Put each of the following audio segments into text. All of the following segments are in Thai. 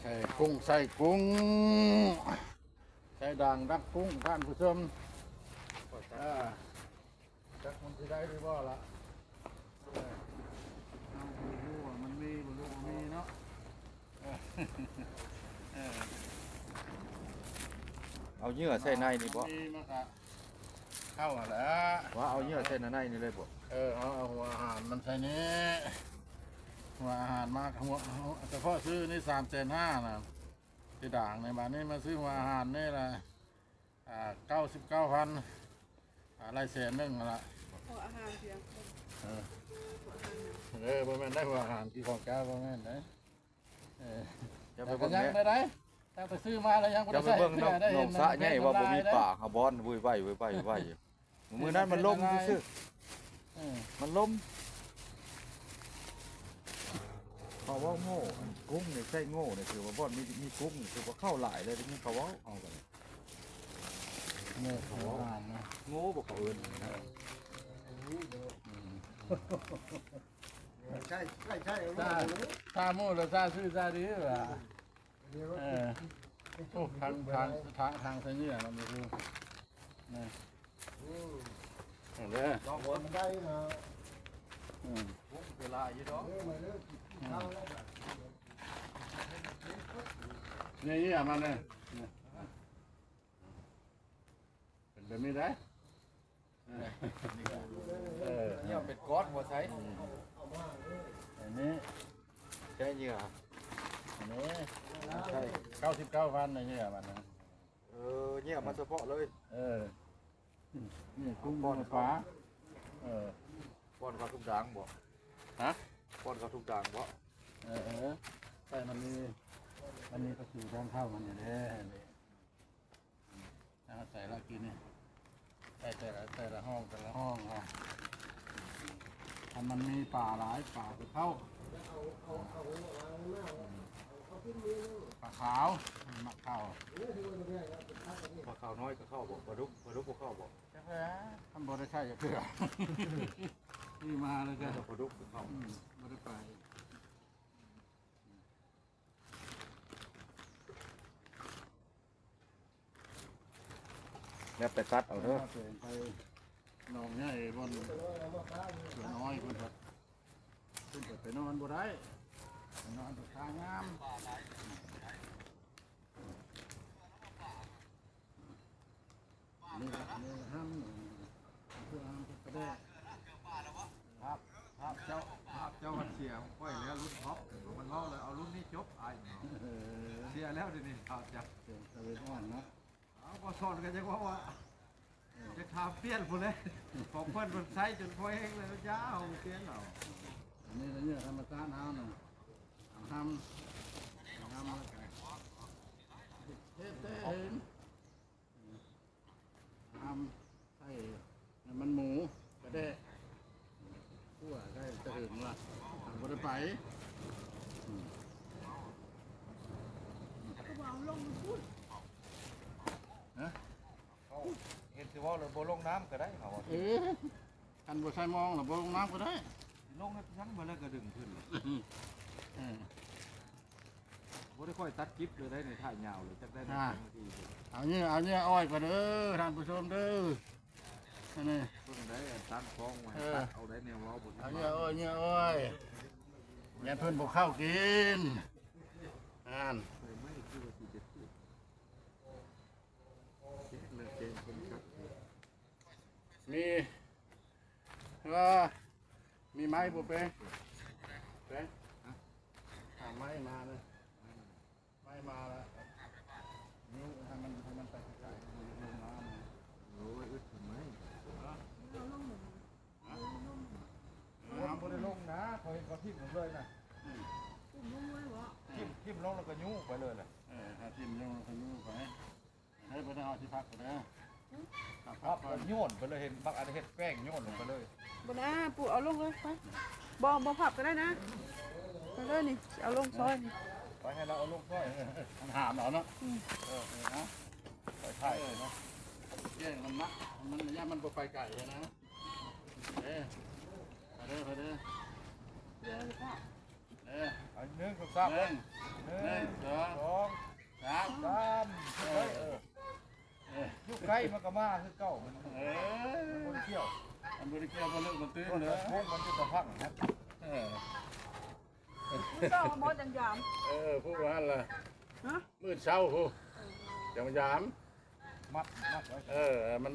ใส่กุ้งใส่ด่างดักกุ้งท่านผู้ชมจักมันจะได้หรือเปล่าล่ะเอาบ่รู้ว่ามันมีบ่รู้ว่ามีเนาะเอาเหยื่อใส่ในนี่บ่ มีมันก็เข้าหั่นแหละ ว่าเอาเหยื่อใส่ในนี่เลยบ่ เอาหัวอาหารมันใส่นี้หัวอาหารมากหัวเฉพาะซื้อนี่3,500,000นะที่ด่างในบ้านนี้มาซื้อหัวอาหารนี่ละ99,000อะไร100,000ละ ขออาหารเพียง บ่แม่นได้หัวอาหารกี่ของแก้วบ่แม่นเด้จะ แต่ ไป ก็ เบิ่ง ยัง แม่ ได้ตั้งแต่ซื้อมาแล้วยังบ่ จะ ได้ ไป ใส่ เบิ่งน้อง ได้ น้องสะใหญ่ว่าบ่มีป่าหาบอนวุ้ยไว้มื้อนั้นมันล่มซื่อมันล่มเขาว่าโง่กุ้งนี่ใช่โง่นี่คือว่าบ่อนมีกุ้งคือว่าเข้าหลายเลยนี่เขาว่าเอากัน นี่หัวอาหารนะ โง่บ่เขาเอิ้น ใช่ซาหมู่แล้วซาซื้อซาดีว่ะโอ้ทางเส้นนี้มันบ่รู้นี่เด้อ น้องคนได้นะ กุ้งเวลาอยู่ดอก มาเลิกข้าวแล้ว นี่มันเนี่ยเป็นแบบนี้ได้เนี่ยเป็นก้อนบ่ใช้ อันนี้ ใช้เหยื่อ อันนี้ใช่99,000ในนี่มันนะ เนี่ยมันเฉพาะเลย นี่กุ้งบนฟ้าก้อนเขาทุกด่างบ่ ฮะ ก้อนเขาทุกด่างบ่ ใช่มันมีกระสือทางเข้ามันอยู่เด้นี่ใส่ละกินนี่ใส่แต่ละห้องถ้ามันมีป่าหลายป่าไปเข้าปลาขาวมักเข้า พอข้าวน้อยก็เข้าบ่ปลาดุกบ่เข้าบ่ จักแล้ทำบ่ได้ใช่จะเพื่อนี่มาเลยจ้ะ ปลาดุกก็เข้า บ่ได้ไป แล้วไปตัดเอาเด้อ ไปนอนใหญ่บนสวนน้อยคนครับขึ้นไปนอนบ่ได้ไปนอนทางงามนี่ห้ามเพื่อห้ามกระแดะ ภาพเจ้ามันเสียค่อยแล้วรุ่นท็อปมันเล่าเลยเอารุ่นนี้จบอ้ายเสียแล้วเดี๋ยวนี้ข่าวจัก เสียงตะเวนอ่อนนะ เอาบ่สอนกันจังว่าจะทาเปลี่ยนพุ่นเลยของเพิ่นมันใช้จนพอแห้งเลยจ้าเอาเปลี่ยนเอา อันนี้เนี่ยธรรมชาติเอาหน่อยห้ามแล้วกันเต้นห้ามใส่มันหมูกระแดะขั้วได้จะถึงละบ่ได้ไป ก็เอาลงพูด เห็นสิว่าเลยบ่ลงน้ำก็ได้เขาว่า กันบ่ใช่มองหรือบ่ลงน้ำก็ได้ ลงในชั้นมาแล้วก็ดึงขึ้นเลย เออ บ่ได้ค่อยตัดคลิปเลยได้ในถ่ายยาวเลยจักได้ในนาที เอาเนี่ยอ้อยก่อนเด้อท่านผู้ชมเด้ออันนี้ เพิ่นได้ตัดฟ้องไว้ตัดเอาได้แนวเว้าบ่ เอาเนี่ยอ้อยอย่าเพิ่นบ่เข้ากินอ่าน ไม่คือว่าสิเจ็ดสิเจ็ดเลยเจนคนครับ มีว่ามีไม้บ่เป้เป้หาไม้มาเลยไม้มาแล้วนิ้วให้มันไปไกลๆลงน้ำ โอ้ยอึดทำไม เอาลงหนึ่ง น้ำบ่ได้ลงนะเขาเห็นเขาทิ่มลงเลยนะ ปุ่มลงไว้บ่ ทิ่มลงแล้วก็ยุ่ไปเลยแหละ ถ้าทิมลงทางนู้นไปให้ไปได้เอาที่พักก็ได้ ครับโยนไปเลยเห็นบางอันเห็ดแป้งโยนลงไปเลย บ่นะปู่เอาลงเลยไปบ่ผับก็ได้นะไปเลยนี่เอาลงซอยนี่ ไปให้เราเอาลงก้อย มันหามเราเนาะนะไปไข่เนาะเย่มันมักมันย่ามันบ่ไปไก่นะไปเด้อ เดี๋ยวพ่อ เด้อ ไป อันหนึ่งกับสาม หนึ่ง หนึ่ หนึ่ง ง สอง สอง สาม สามยุคไก่มันก็มาคือเก่ามัน คนเที่ยว อันบริเกี่ยวกับเรื่องมันตื้น คน เล ละ ย พวกมันจะพังครับ มึงต้องเอาหมดอย่างยาม ผู้ว่าล่ะ ฮะ มืดเช้าผู้จังยาม มัดไว้ มัน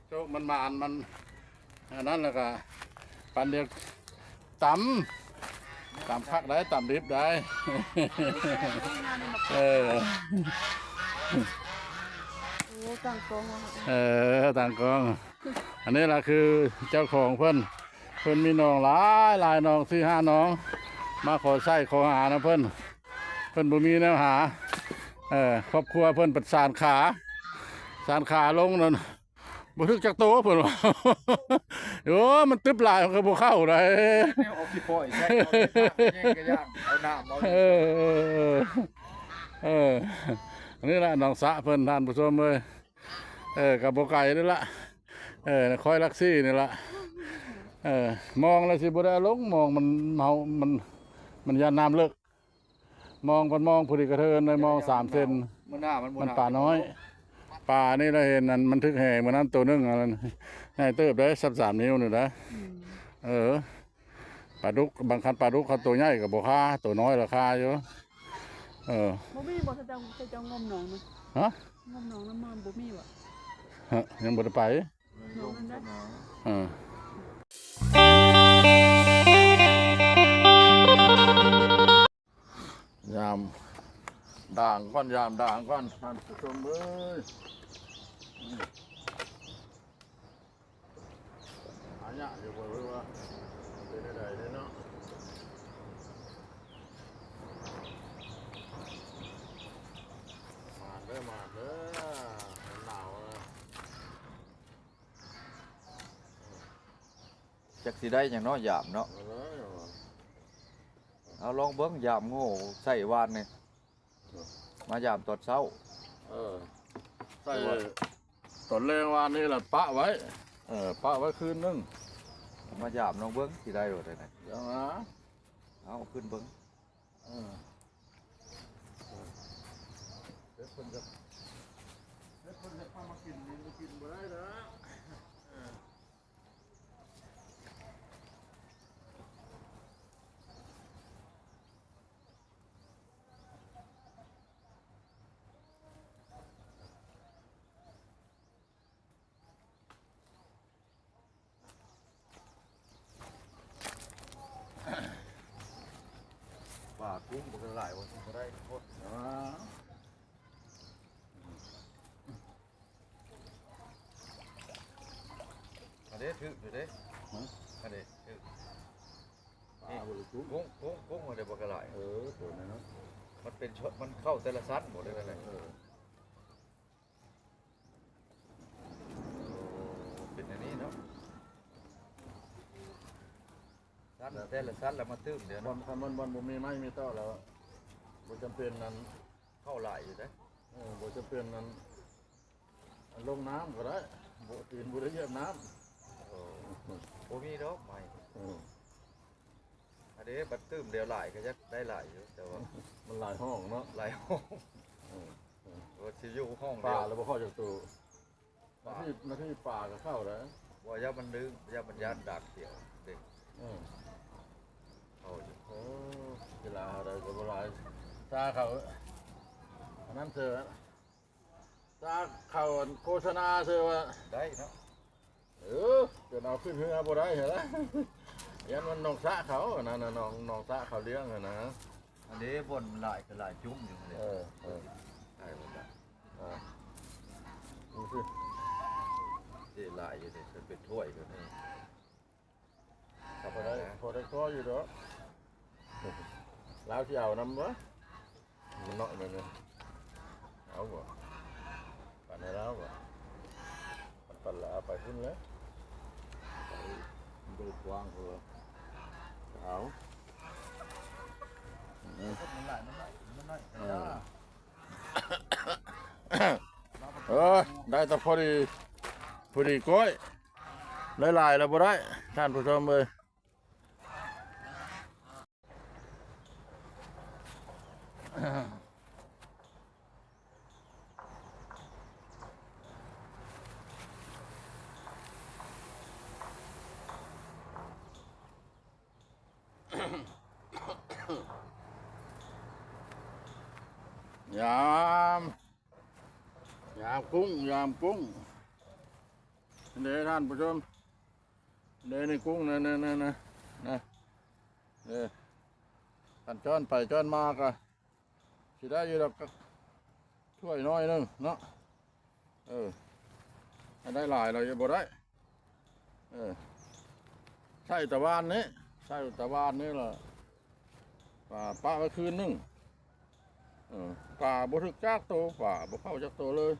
โชคมันมามันอันนั้นแล้วก็ปันเดียวต่ำคักได้ต่ำดิบได้ เออ โอ้ตั้งกองแล้ว ต่างกอง อันนี้แหละคือเจ้าของเพิ่นมีน้องหลายน้อง4-5น้อง มาขอใส่ขอหานะเพิ่นบ่มีแนวหาครอบครัวเพิ่นประสานขาลงนั่นบ่ถึกจักโตเพิ่นว่า โอ้มันตึบหลายมันก็บ่เข้าได้ เนี่ยเอาขี้ปล่อยใช่เอากระย่างเอาน้ำเอา อันนี้ละน้องสะเพิ่นท่านผู้ชมเอ้ยกับบ่ไก่นี่ละคอยลักซี่นี่ละมองแล้วสิบ่ได้ลงมองมันเมามันยานน้ำเลิกมองกันมองผู้ดีกระเทินเลยมอง3 เซน มันหน้ามัน ป่าน้อยป่านี่เราเห็นนั่นมันทึกแห่เหมือนนั้นตัวนึงอะไรให้เติบได้3 นิ้วนี่นะปลาดุกบางคันปลาดุกเขาตัวใหญ่กับบ่ค่าตัวน้อยราคาอยู่บ่มีบ่จะงมหนองนะ ฮะ งมหนองน้ำมันบ่มีว่ะ ยังบ่ได้ไป หนองนั้นได้ ยามด่างก้อนยามด่างก้อนท่านผู้ชมเอ้ยหายากอยู่บ่รู้ว่าเป็นได้เนาะมาเด้อหนาวนะ จักสิได้อย่างน้อยหยามเนาะ เอาเลย เอาลองเบิ้งหยามโง่ใส่วานนี่มาหยามตอนเช้า ใส่ตอนแรกวานนี้แหละปะไว้ปะไว้คืนนึง มาหยามน้องเบิ้งสิได้หรือไง อย่างนะ เอาขึ้นเบิ้ง เด็กคนจะพามากินนี่มากินบ่ได้นะป่ากุ้งบ่เป็นหลายวันบ่ได้โคตรอันนี้ถืออยู่เด้อันนี้ถือ บริจุ กุ้งมันได้บ่กระหลาย ตัวนี้เนาะ มันเป็นชดมันเข้าแต่ละชั้นหมดเลยนั่นแหละเป็นอย่างนี้เนาะชั้นแต่ละชั้นแล้วมาตื้มเดี๋ยว บอ เนาะ ลคันบอลบ่มีไม้มีเต้าแล้วบ่จำเป็นนั้น เข้าหลายอยู่เด้ บ่จำเป็นนั้นลงน้ำก็ได้บ่ตีนบ่ได้เหยียบน้ โอ้มีดอกไม้ ำ อันนี้บัดตื้มเดี๋ยวหลายก็จะได้หลายอยู่แต่ว่า มันหลายห้องเนาะ หลายห้องว่าสิอยู่ห้องเดี ป่า ยว แล้วบ่เข้าจากตู้หน้าที่ป่าก็เข้าแล้ว ว่าอย่ามันดึงอย่ามันยันดักเดียวเด็กเข้าอยู่ กีฬาอะไรก็บ่หลายตาเขาอันนั้นเธอตาเขาโฆษณาเธอว่า ได้เนาะ จะเอาขึ้นเรือบ่ได้เหรอยันมันน้องสะเขานั่นน่ะน้องสะเขาเลี้ยงน่ะนะ อันนี้บนหลายก็หลายจุ้มอยู่เลย ได้หมดละ ดูสิ ที่หลายอยู่เนี่ยจะเป็นถ้วยอยู่นี่ พอได้ก็อยู่เด้อแล้วที่เอาน้ำวะมันน้อยไปเลยเอาบ่ปั่นให้แล้วบ่ปั่นละไปขึ้นเลยมันดูกว้างเหรอเอา มันหลายมันหลายมันหลาย ได้แต่พอดีก้อยหลายๆแล้วบ่ได้ท่านผู้ชมเลย ยามยามกุ้งยามกุ้งเดี๋ยวท่านผู้ชมเดี๋ยวนี่กุ้งนะท่านจ้อนไปจ้อนมากะสิได้อยู่ดอกช่วยน้อยนึงเนาะให้ได้หลายเราจะบ่ได้ใช่ตะวันนี้ใช่ตะวันนี้ล่ะป่าก็คืนนึงป่าบ่ถึกจักโตป่าบ่เข้าจักโตเลย